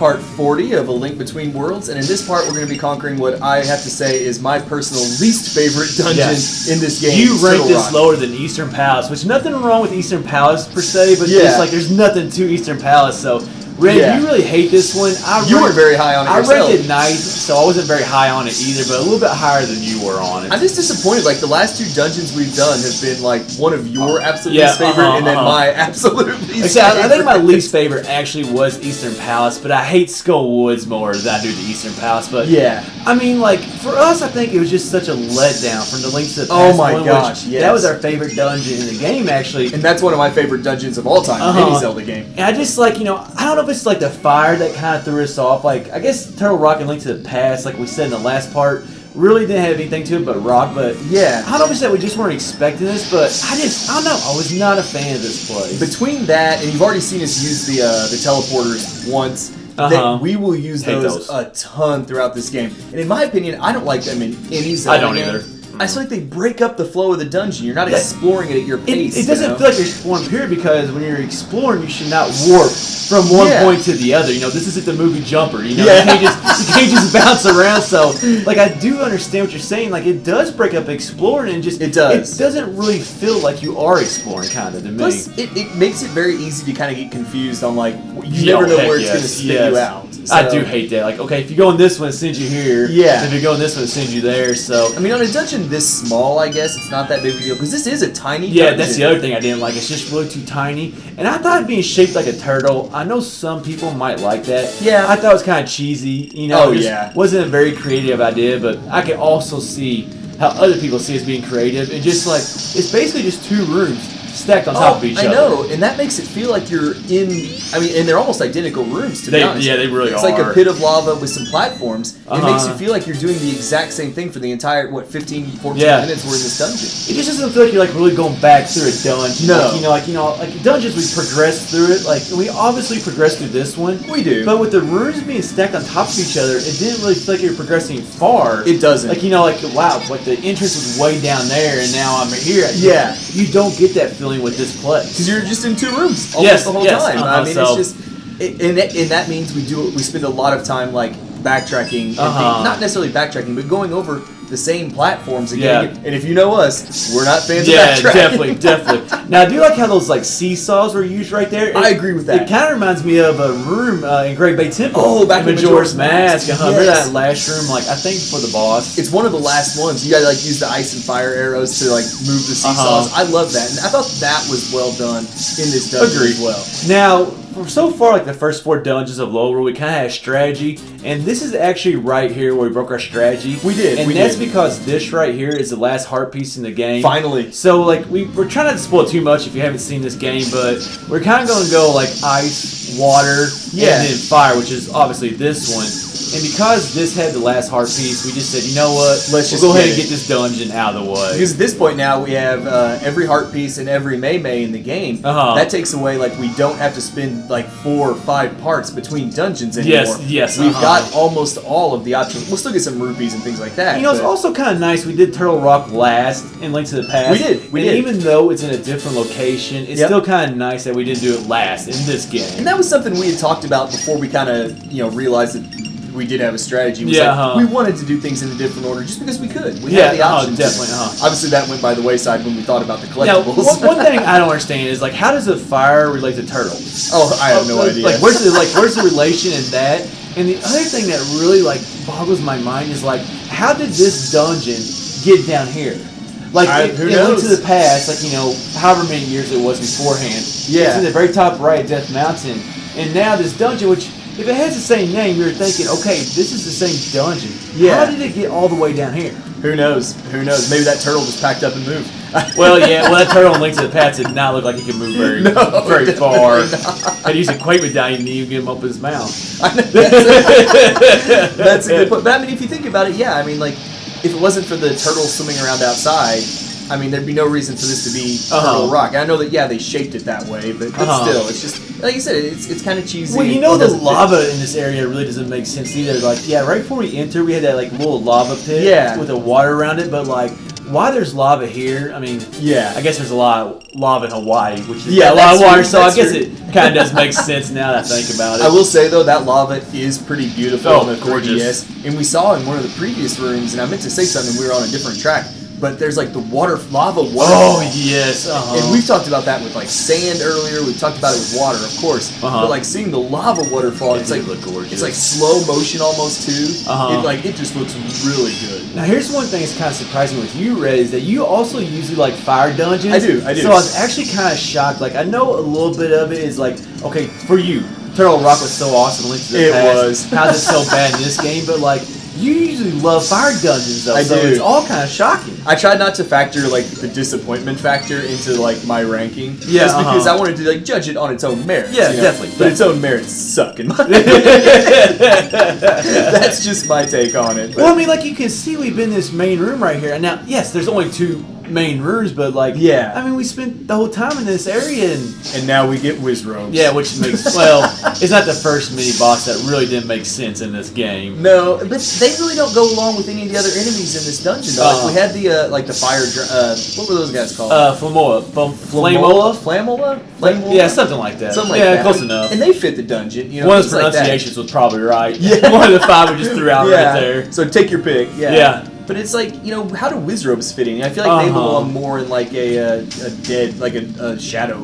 part 40 of A Link Between Worlds, and in this part we're going to be conquering what I have to say is my personal least favorite dungeon in this game. You rank this lower than Eastern Palace, which nothing wrong with Eastern Palace per se, but just like there's nothing to Eastern Palace, so... Red, you really hate this one. You weren't very high on it yourself. I ranked it nice, so I wasn't very high on it either, but a little bit higher than you were on it. I'm just disappointed. Like, the last 2 dungeons we've done have been, like, one of your absolute least favorite and then my absolute least favorite. I think my least favorite actually was Eastern Palace, but I hate Skull Woods more than I do the Eastern Palace. But I mean, like, for us, I think it was just such a letdown from the Links to the Past. Oh my gosh, that was our favorite dungeon in the game, actually. And that's one of my favorite dungeons of all time in any Zelda game. And I just, like, you know, I don't know if it's, like, the fire that kind of threw us off. Like, I guess Turtle Rock and Link to the Past, like we said in the last part, really didn't have anything to it but rock. But I don't know if it's that we just weren't expecting this, but I don't know. I was not a fan of this place. Between that, and you've already seen us use the teleporters once, that we will use those a ton throughout this game. And in my opinion, I don't like them in any Zelda game. Either. I feel like they break up the flow of the dungeon. You're not exploring it at your pace. It doesn't feel like you're exploring, period, because when you're exploring, you should not warp from one point to the other. You know, this isn't the movie Jumper. You know, you can't just bounce around. So, like, I do understand what you're saying. Like, it does break up exploring, and it doesn't really feel like you are exploring, kind of, to me. Plus, it makes it very easy to kind of get confused on, like, you never know where it's going to spit you out. So, I do hate that. Like, okay, if you go in this one, it sends you here. Yeah. If you go in this one, it sends you there. So, I mean, on a dungeon this small, I guess it's not that big of a deal because this is a tiny dungeon. Yeah, that's the other thing I didn't like. It's just really too tiny, and I thought it being shaped like a turtle. I know some people might like that. Yeah, I thought it was kind of cheesy. You know, wasn't a very creative idea, but I could also see how other people see it as being creative, and just like it's basically just 2 rooms stacked on top of each other. I know, and that makes it feel like you're in. I mean, and they're almost identical rooms to be honest. Yeah, they really are. It's like a pit of lava with some platforms. It makes you feel like you're doing the exact same thing for the entire 15, 14 minutes we're in this dungeon. It just doesn't feel like you're like really going back through a dungeon. No, like dungeons we progressed through it. Like we obviously progressed through this one. We do, but with the rooms being stacked on top of each other, it didn't really feel like you're progressing far. It doesn't. Like wow, like the entrance was way down there, and now I'm here. Yeah, you don't get that feeling with this place. Because you're just in 2 rooms almost the whole time. I mean, it's just, and that means we spend a lot of time like backtracking, and not necessarily backtracking, but going over the same platforms again. And if you know us, we're not fans of backtracking. definitely. Now, I do like how those like seesaws were used right there. I agree with that. It kind of reminds me of a room in Great Bay Temple. Oh, back in Majora's Mask. Remember that last room? Like I think for the boss. It's one of the last ones. You gotta like use the ice and fire arrows to like move the seesaws. I love that, and I thought that was well done in this dungeon as well. Now, so far, like the first 4 dungeons of Lorule, we kind of had strategy, and this is actually right here where we broke our strategy. We did, and that's because this right here is the last heart piece in the game. Finally. So, like, we're trying not to spoil too much if you haven't seen this game, but we're kind of going to go like ice, water, and then fire, which is obviously this one. And because this had the last heart piece, we just said, you know what? Let's just go ahead and get this dungeon out of the way. Because at this point now, we have every heart piece and every Mei in the game. That takes away, like, we don't have to spend, like, 4 or 5 parts between dungeons anymore. Yes. We've got almost all of the options. We'll still get some rupees and things like that. You know, it's also kind of nice. We did Turtle Rock last in Link to the Past. We did. Even though it's in a different location, it's still kind of nice that we didn't do it last in this game. And that was something we had talked about before we kind of, realized that we did have a strategy. We wanted to do things in a different order just because we could. We had the option. Definitely. Obviously, that went by the wayside when we thought about the collectibles. Now, one thing I don't understand is like, how does a fire relate to turtles? Oh, I have no idea. Like, where's the relation in that? And the other thing that really like boggles my mind is like, how did this dungeon get down here? Like, who it knows? went to the past, like, however many years it was beforehand. Yeah. It's in the very top right, Death Mountain. And now this dungeon, which, if it has the same name, you're thinking, okay, this is the same dungeon. Yeah. How did it get all the way down here? Who knows? Maybe that turtle just packed up and moved. That turtle in Link to the Past did not look like he could move very far. Had used a quake medallion and you get him up in his mouth. That's a good point. But I mean, if you think about it, I mean, like, if it wasn't for the turtle swimming around outside, I mean, there'd be no reason for this to be Turtle Rock. And I know that, they shaped it that way, but still, it's just, like you said, it's kind of cheesy. Well, the lava in this area really doesn't make sense either. Like, right before we enter, we had that, like, little lava pit with the water around it, but, like, why there's lava here, I mean, I guess there's a lot of lava in Hawaii, which is a lot of water, so I guess it kind of does make sense now that I think about it. I will say, though, that lava is pretty beautiful on the gorgeous. 3DS. And we saw in one of the previous rooms, and I meant to say something, we were on a different track, but there's like the lava waterfall. Oh, yes. And we've talked about that with like sand earlier. We've talked about it with water, of course. But like seeing the lava waterfall, it's like gorgeous. It's like slow motion almost too. It just looks really good. Now here's one thing that's kind of surprising with you, Red, is that you also usually like fire dungeons. I do. So I was actually kind of shocked. Like I know a little bit of it is like, okay, for you, Turtle Rock was so awesome. Link to the Past. How's it so bad in this game? But like, you usually love fire dungeons, though, so it's all kind of shocking. I tried not to factor like the disappointment factor into like my ranking, just because I wanted to like judge it on its own merits. Yeah, definitely. But its own merits suck in my That's just my take on it. Well, I mean, like you can see, we've been in this main room right here, and now, yes, there's only 2 main rooms, but like, I mean, we spent the whole time in this area, and now we get Wizrobes. Yeah, which makes it's not the first mini boss that really didn't make sense in this game. No, but they really don't go along with any of the other enemies in this dungeon. Though. Like we had the like the fire. What were those guys called? Flamola. Yeah, something like that. Close enough. And they fit the dungeon. You know, one of the pronunciations was probably right. Yeah, one of the 5 we just threw out right there. So take your pick. Yeah. But it's like, you know, how do Wizrobes fit in? I feel like they belong more in like a dead, like a shadow.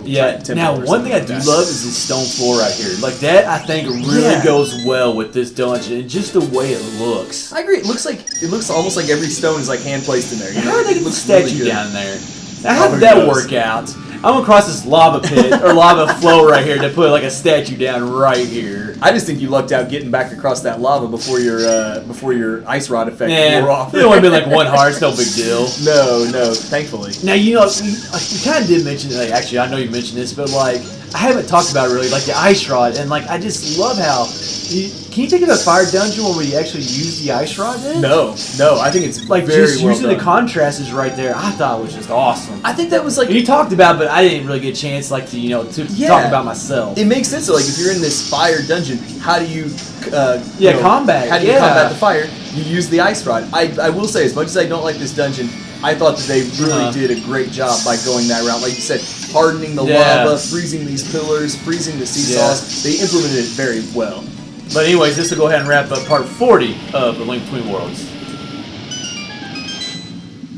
Now, one thing I do love is this stone floor right here. Like that, I think really goes well with this dungeon, and just the way it looks. I agree. It looks almost like every stone is like hand placed in there. You know? How did they get the statue down there? Now, how did that work out? I'm gonna cross this lava pit or lava flow right here to put like a statue down right here. I just think you lucked out getting back across that lava before your ice rod effect wore off. It only been like 1 heart, it's no big deal. No, thankfully. Now you know we kind of did mention like actually I know you mentioned this, but like I haven't talked about it really like the ice rod, and like I just love how. Can you think of a fire dungeon where we actually use the ice rod in? No, I think it's like very just using the contrast is right there. I thought it was just awesome. I think that was like you talked about, but I didn't really get a chance like to talk about myself. It makes sense. So, like if you're in this fire dungeon, how do you combat? How do you combat the fire? You use the ice rod. I will say, as much as I don't like this dungeon, I thought that they really did a great job by going that route. Like you said, hardening the lava, freezing these pillars, freezing the seesaws. They implemented it very well. But anyways, this will go ahead and wrap up part 40 of The Link Between Worlds.